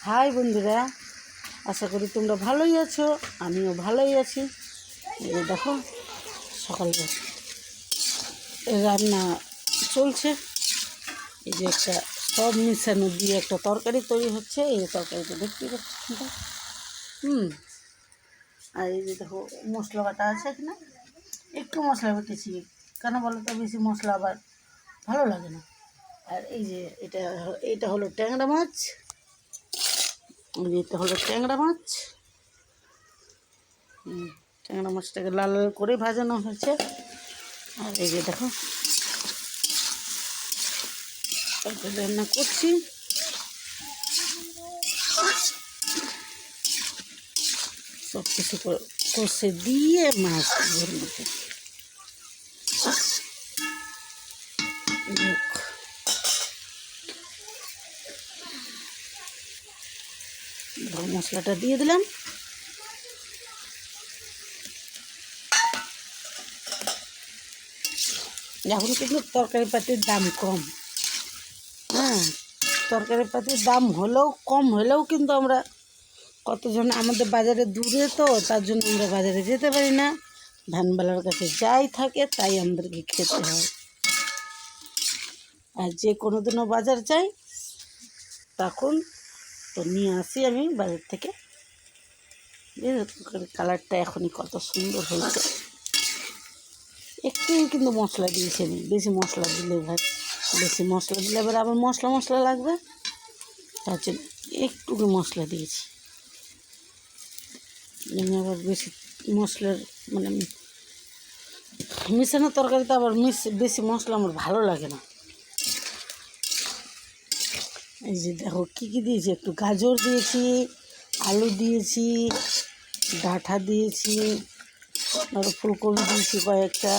High বন্ধুরা, আশা করি তোমরা ভালোই আছো। আমিও ভালোই আছি। এই দেখো সকালে রান্না চলছে। এই যে একটা সব মিশানো দিয়ে একটা তরকারি তৈরি হচ্ছে। এই তরকারিটা দেখতে পাচ্ছি। আর এই যে দেখো মশলা বাটা আছে এখানে। একটু মশলা বেটেছি, কেন বলো তো, বেশি মশলা আবার ভালো লাগে না। আর এই যে এটা হলো ট্যাংরা মাছ। এটা হলো ট্যাংরা মাছ। ট্যাংরা মাছটাকে লাল লাল করে ভাজানো হয়েছে। আর এই যে দেখো রান্না করছি। সব কিছু কষে দিয়ে মাছ এর মধ্যে মশলাটা দিয়ে দিলাম। এখন কিন্তু তরকারি পাতির দাম কম। তরকারি পাতির দাম কম হলেও কিন্তু আমরা কতজন আমাদের বাজারে দূরে, তো তার জন্য আমরা বাজারে যেতে পারি না। ধানবালার কাছে যাই থাকে তাই আমাদেরকে খেতে হয়। আর যে কোনো দিনও বাজার যাই তখন তো নিয়ে আসি আমি বাজার থেকে। কালারটা এখনই কত সুন্দর হয়েছে। একটু কিন্তু মশলা দিয়েছি আমি, বেশি মশলা দিলে এবার আবার মশলা লাগবে, তার জন্য একটু মশলা দিয়েছি। আমি আবার বেশি মশলার মানে মিশানো তরকারিতে আবার বেশি মশলা আমার ভালো লাগে না। এই যে দেখো কী দিয়েছি, একটু গাজর দিয়েছি, আলু দিয়েছি, ডাঁটা দিয়েছি, আর ফুলকপি দিয়েছি কয়েকটা,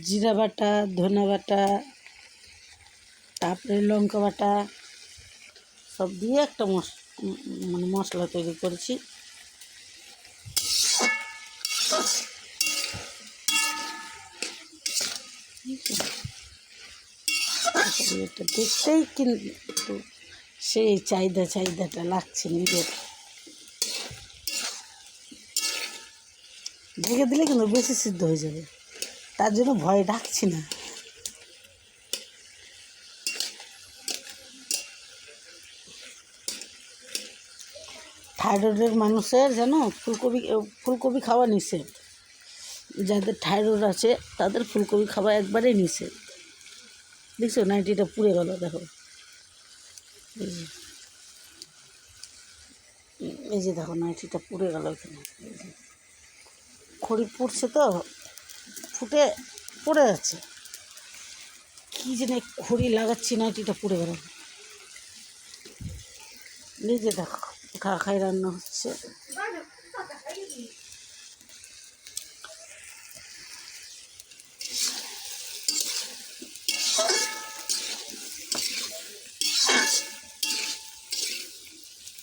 জিরা বাটা, ধনে বাটা, তারপরে লঙ্কা বাটা সব দিয়ে একটা মশলা তৈরি করেছি। এটা দেখতেই কিন্তু সেই চাহিদাটা লাগছে নিজের। ঢেকে দিলে কিন্তু বেশি সিদ্ধ হয়ে যাবে, তার জন্য ভয় ডাকছি না। থাইরয়েডের মানুষের জানো ফুলকপি খাওয়া নিষেধ। যাদের থাইরয়েড আছে তাদের ফুলকপি খাওয়া একবারেই নিষেধ। দেখছো নাইটিটা পুড়ে গেল, দেখো এই যে দেখো নাইটিটা পুড়ে গেল। এখানে খড়ি পুড়ছে তো ফুটে পড়ে যাচ্ছে। কী যেন খড়ি লাগাচ্ছি, নাইটিটা পুড়ে গেল। এই যে দেখো খাই রান্না হচ্ছে।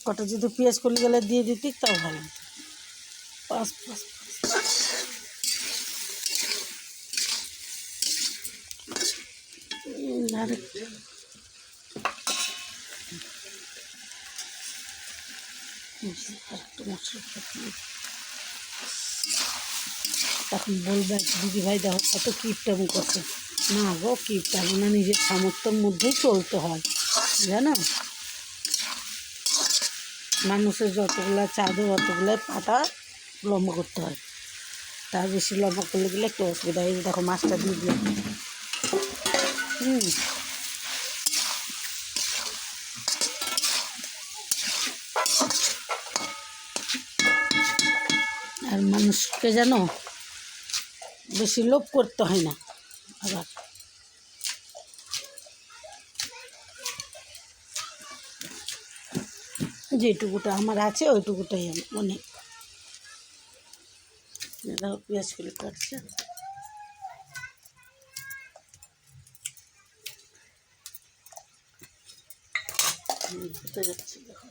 কটা যদি পেঁয়াজ কলি গেলে দিয়ে দিতি তাও ভালো। পাঁচ তখন বলবে দিদিভাই দেখো কত কিপটামি করছে। না গো, কিপটামি না, নিজের সামর্থ্যের মধ্যেই চলতে হয় জানো। মানুষের যতগুলো চাদর অতগুলো পাটা লম্বা করতে হয়, তার বেশি লম্বা করলে গেলে একটু অসুবিধা। এই দেখো মাছটা দিয়ে দিলাম। আর মানুষকে যেন বেশি লোভ করতে হয় না। আবার যেটুকুটা আমার আছে ওইটুকুটাই অনেক। দেখো পেঁয়াজ কুলি কাটছে। দিতে যাচ্ছি, দেখো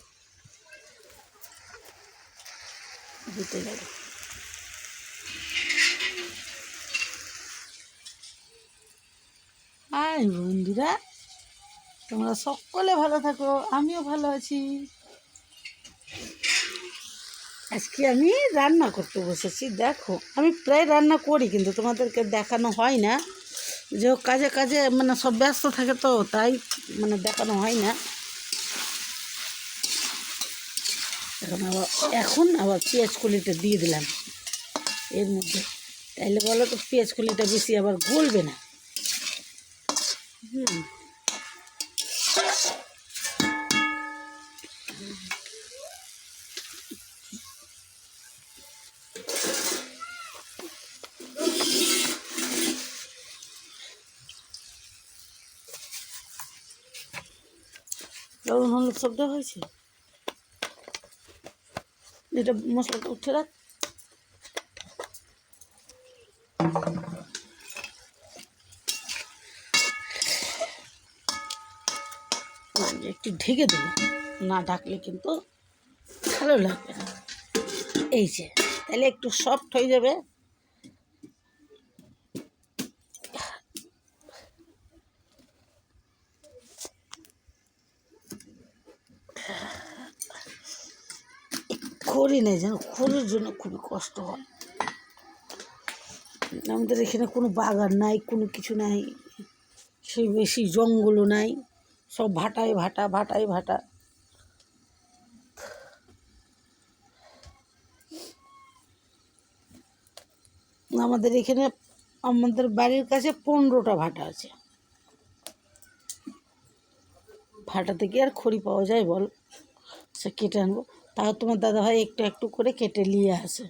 দিতে যাবো। হাই বন্ধুরা, তোমরা সকলে ভালো থাকো, আমিও ভালো আছি। আজকে আমি রান্না করতে বসেছি। দেখো, আমি প্রায় রান্না করি কিন্তু তোমাদেরকে দেখানো হয় না, যে কাজে কাজে মানে সব ব্যস্ত থাকে তো তাই মানে দেখানো হয় না। এখন আবার পেঁয়াজ কলিটা দিয়ে দিলাম এর মধ্যে, তাইলে বলো তো পেঁয়াজ কলিটা বেশি আবার গলবে না। লবণ হলুদ সব দেওয়া হয়েছে, এটা মশলাটা উঠে রাখ। একটু ঢেকে দেবো, না ঢাকলে কিন্তু ভালো লাগবে না। এই যে তাহলে একটু সফট হয়ে যাবে। খড়ি নেই যেন, খড়ির জন্য খুবই কষ্ট হয়। আমাদের এখানে কোনো বাগান নাই, কোনো কিছু নাই, সেই বেশি জঙ্গলও নাই, সব ভাটায় ভাটা ভাটায় ভাটা। আমাদের এখানে আমাদের বাড়ির কাছে 15টা ভাটা আছে। ভাটা থেকে আর খড়ি পাওয়া যায় বল? সে কেটে আনবো, তাও তোমার দাদাভাই একটু একটু করে কেটে নিয়ে আসে,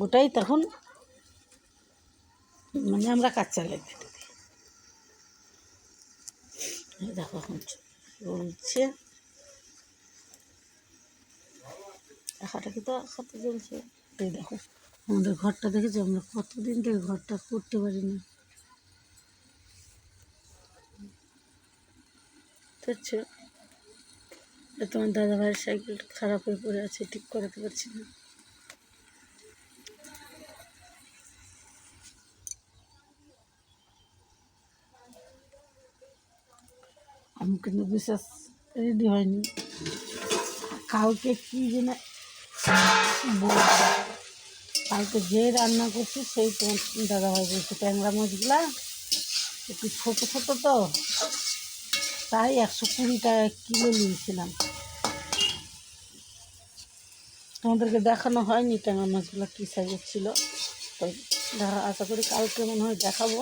ওটাই তখন মানে আমরা কাঁচা লেগে দিই। দেখো এখন চলছে, আঁকাটা কি তো আঁকাতে চলছে। এই দেখো আমাদের ঘরটা দেখেছি, আমরা কতদিন থেকে ঘরটা করতে পারি না। দেখছো, তোমার দাদাভাইয়ের সাইকেলটা খারাপ হয়ে পড়ে আছে, ঠিক করাতে পারছি না। আমি কিন্তু বিশেষ রেডি হয়নি, কাউকে কী যেন কালকে যে রান্না করছি সেই তোমার দাদাভাই বলছে ট্যাংরা মাছগুলা একটু ছোটো ছোটো তো, তাই 120 টাকা কিলো নিয়েছিলাম। তোমাদেরকে দেখানো হয়নি ট্যাংরা মাছগুলো কী সাইজের ছিল, তো আশা করি কালকে মনে হয় দেখাবো।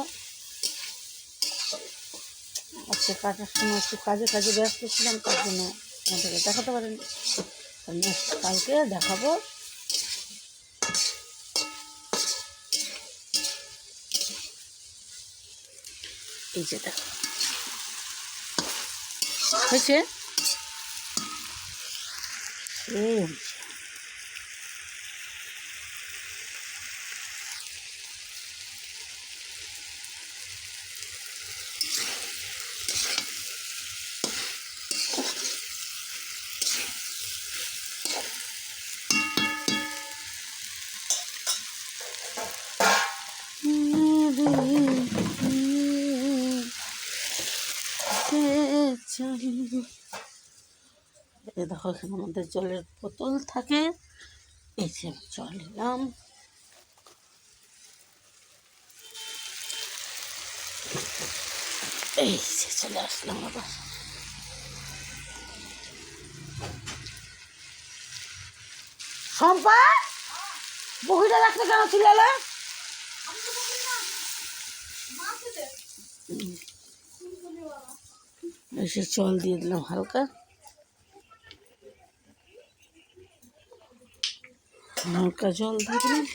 আজকে কাটার সময় একটু কাজে কাজে ব্যস্ত ছিলাম, তার জন্য তোমাদেরকে দেখাতে পারিনি। কালকে দেখাবো। এই যে দেখো হয়েছে, দেখো এখানে আমাদের জলের বোতল থাকে। এই যে জল নিলাম, এই যে চলে আসলাম আবার। শম্পা, বহিটা রাখতে কেন চিল্লালে? এসে জল দিয়ে দিলাম হালকা, হালকা জল দিয়ে দিলাম।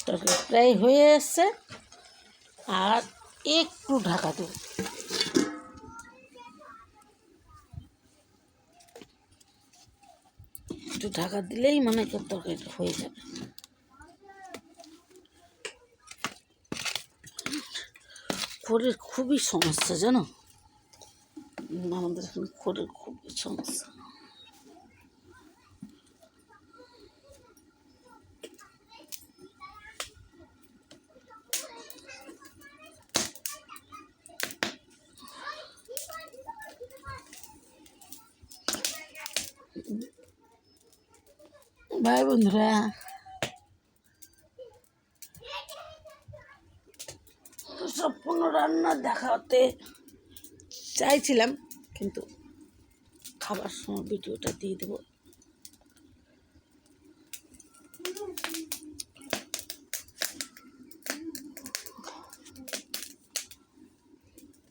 তরকারি প্রায় হয়ে এসছে, আর একটু ঢাকা দেব। একটু ঢাকা দিলেই মনে হয় তরকারিটা হয়ে যাবে। খড়ের খুবই সমস্যা জানো, আমাদের এখানে খড়ের খুবই সমস্যা। ভাই বন্ধুরা, সম্পূর্ণ রান্না দেখাতে চাইছিলাম, কিন্তু খাবার সময় ভিডিওটা দিয়ে দেবো।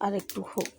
আর একটু হোক।